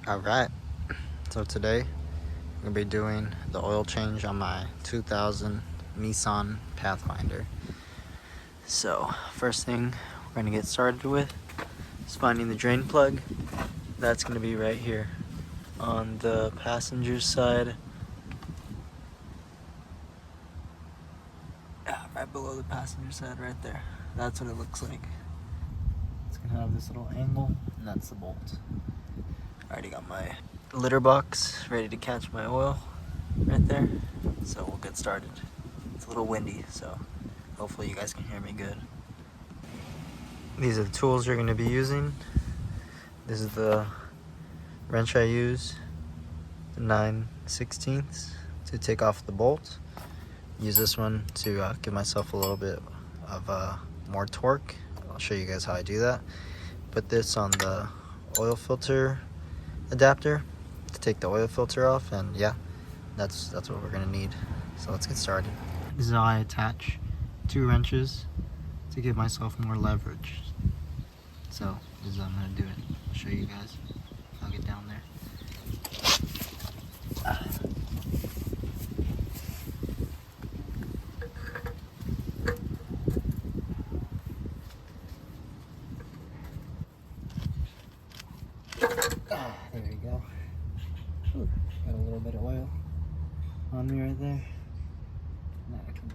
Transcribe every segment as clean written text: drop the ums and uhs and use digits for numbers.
Alright, so today I'm going to be doing the oil change on my 2000 Nissan Pathfinder. So first thing we're going to get started with is finding the drain plug. That's going to be right here on the passenger side, right below the passenger side right there. That's what it looks like. It's going to have this little angle, and that's the bolt. I already got my litter box ready to catch my oil right there, so we'll get started. It's a little windy, so hopefully you guys can hear me good. These are the tools you're going to be using. This is the wrench I use, the 9/16 to take off the bolt. Use this one to give myself a little bit of more torque. I'll show you guys how I do that. Put this on the oil filter adapter to take the oil filter off, and yeah, that's what we're gonna need. So let's get started. This is how I attach 2 wrenches to give myself more leverage. So this is how I'm gonna do it. I'll show you guys. I'll get down there. There you go. Ooh, got a little bit of oil on me right there. Now I can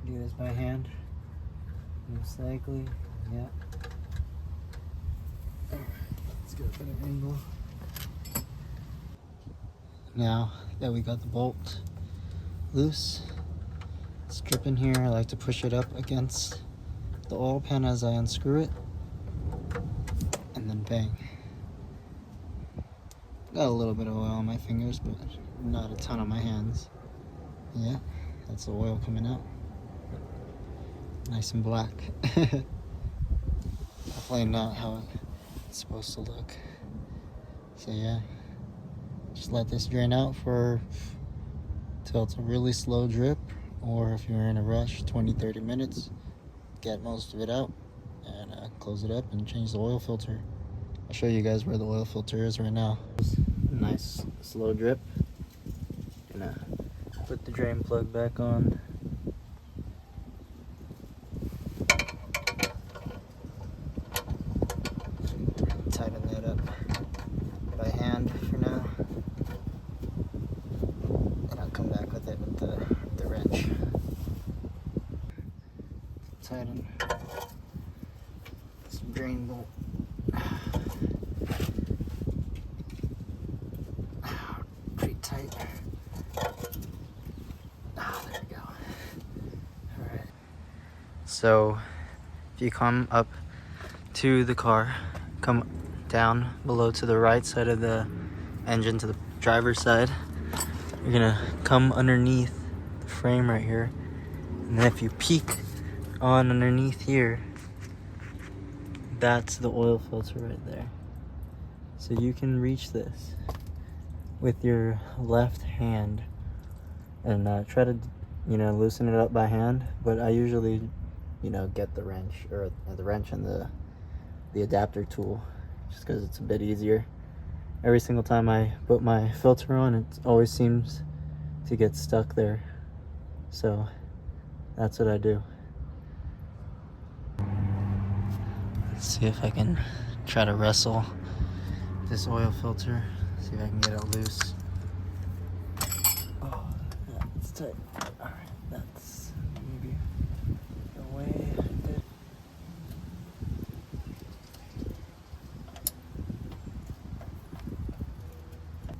do this by hand, most likely. Yeah. Let's get a better angle. Now that we got the bolt loose, strip in here. I like to push it up against the oil pan as I unscrew it, and then bang. Got a little bit of oil on my fingers, but not a ton on my hands. Yeah, that's the oil coming out. Nice and black. Definitely not how it's supposed to look. So yeah, just let this drain out till it's a really slow drip, or if you're in a rush, 20-30 minutes. Get most of it out and close it up and change the oil filter. I'll show you guys where the oil filter is right now. Nice slow drip. Gonna put the drain plug back on. Tighten that up by hand for now. And I'll come back with it with the wrench. Tighten this drain bolt. Pretty tight. There we go. Alright. So if you come up to the car, come down below to the right side of the engine to the driver's side, you're gonna come underneath the frame right here, and then if you peek on underneath here, that's the oil filter right there. So you can reach this with your left hand and try to loosen it up by hand, but I usually get the wrench and the adapter tool, just because it's a bit easier. Every single time I put my filter on, it always seems to get stuck there, so that's what I do. Let's see if I can try to wrestle this oil filter, see if I can get it loose. Oh, yeah, it's tight. Alright, that's maybe the way I did.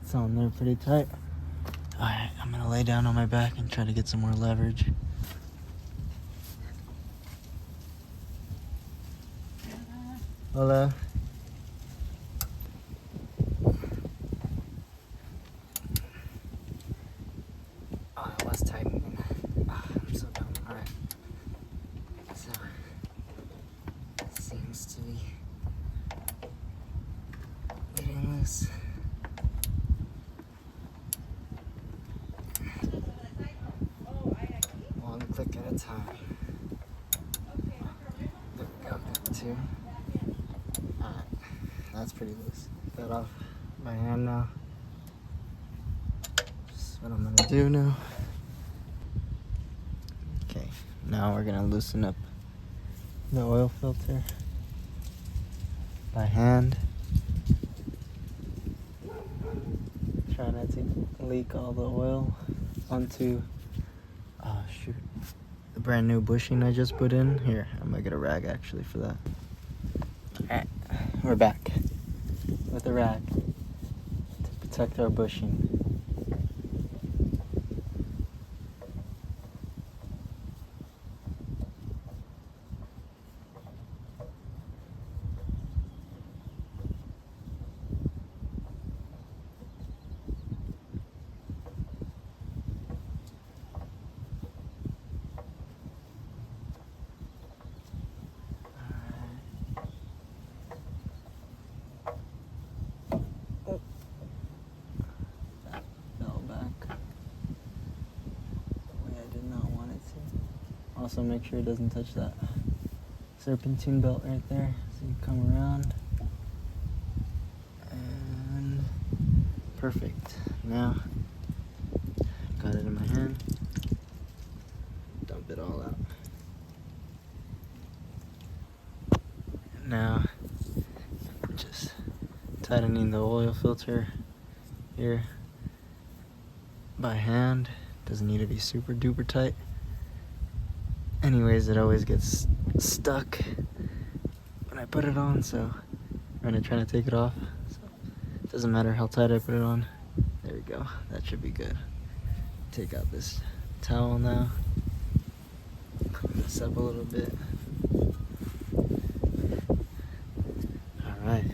It's on there pretty tight. Alright, I'm gonna lay down on my back and try to get some more leverage. Hello. Oh, it was tight. Oh, I'm so dumb. Alright. So, it seems to be getting loose. One click at a time. There we go. 2. Alright. That's pretty loose. Get that off. by hand now. That's what I'm gonna do now. Okay, now we're gonna loosen up the oil filter by hand. Try not to leak all the oil onto, oh shoot, the brand new bushing I just put in. Here, I'm gonna get a rag actually for that. Alright, we're back with a rag to protect our bushing. Also make sure it doesn't touch that serpentine belt right there. So you come around and perfect. Now got it in my hand. Dump it all out. Now just tightening the oil filter here by hand. Doesn't need to be super duper tight. Anyways, it always gets stuck when I put it on, so I'm gonna try to take it off. So it doesn't matter how tight I put it on. There we go. That should be good. Take out this towel now. Clean this up a little bit. Alright.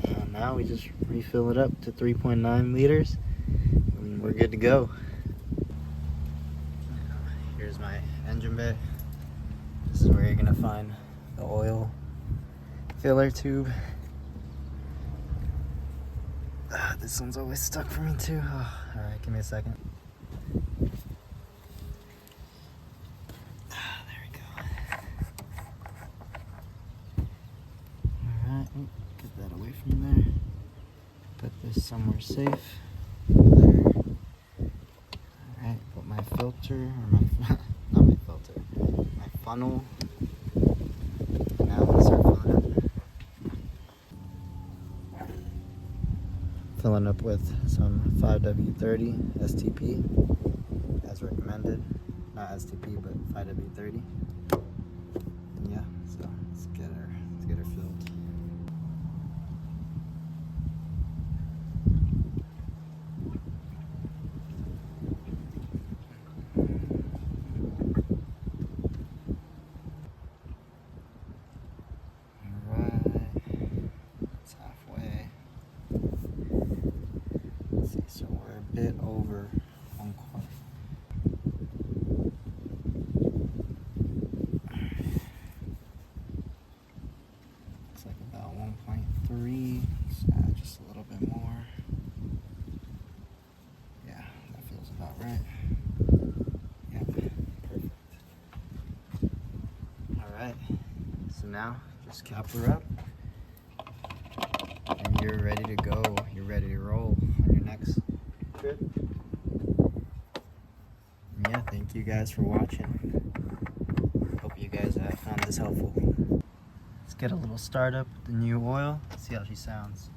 And now we just refill it up to 3.9 liters. And we're good to go. Here's my engine bay. This is where you're gonna find the oil filler tube. This one's always stuck for me too. Oh, alright, give me a second. There we go. Alright, get that away from there. Put this somewhere safe. There. Alright, put my filter, or my not my filter, my funnel. Now I'm gonna start filling up. Filling up with some 5W30 STP as recommended. Not STP, but 5W30. And yeah, so let's get her filled. So we're a bit over 1/4. It's like about 1.3. Let's add just a little bit more. Yeah, that feels about right. Yeah, perfect. Alright, so now just cap her up. And you're ready to go. You're ready to roll on your next trip. And yeah, thank you guys for watching. Hope you guys found this helpful. Let's get a little start up with the new oil. See how she sounds.